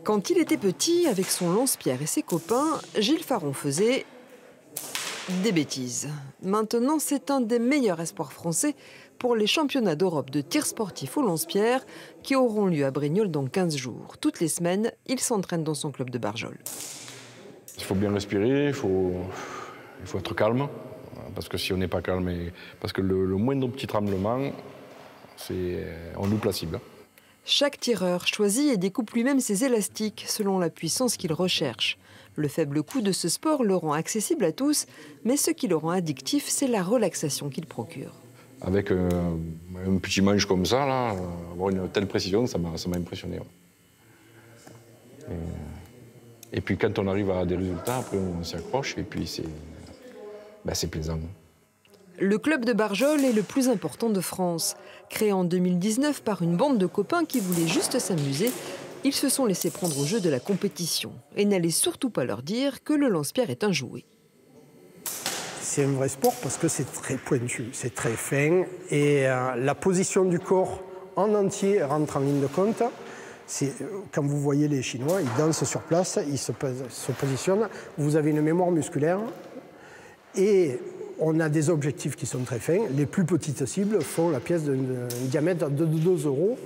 Quand il était petit, avec son lance-pierre et ses copains, Gilles Faron faisait des bêtises. Maintenant, c'est un des meilleurs espoirs français pour les championnats d'Europe de tir sportif au lance-pierre qui auront lieu à Brignoles dans 15 jours. Toutes les semaines, il s'entraîne dans son club de Barjol. Il faut bien respirer, il faut être calme, parce que si on n'est pas calme, parce que le moindre petit tremblement, on loupe la cible. Chaque tireur choisit et découpe lui-même ses élastiques selon la puissance qu'il recherche. Le faible coût de ce sport le rend accessible à tous, mais ce qui le rend addictif, c'est la relaxation qu'il procure. Avec un petit manche comme ça, là, avoir une telle précision, ça m'a impressionné. Ouais. Et puis quand on arrive à des résultats, après on s'y accroche et puis c'est plaisant. Le club de Barjol est le plus important de France. Créé en 2019 par une bande de copains qui voulaient juste s'amuser, ils se sont laissés prendre au jeu de la compétition. Et n'allez surtout pas leur dire que le lance-pierre est un jouet. C'est un vrai sport parce que c'est très pointu, c'est très fin. Et la position du corps en entier rentre en ligne de compte. Quand vous voyez les Chinois, ils dansent sur place, ils se positionnent. Vous avez une mémoire musculaire et on a des objectifs qui sont très fins. Les plus petites cibles font la pièce d'un diamètre de 2 €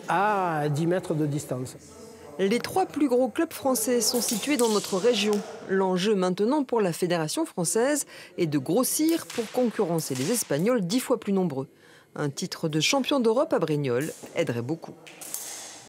à 10 mètres de distance. Les 3 plus gros clubs français sont situés dans notre région. L'enjeu maintenant pour la Fédération française est de grossir pour concurrencer les Espagnols 10 fois plus nombreux. Un titre de champion d'Europe à Brignoles aiderait beaucoup.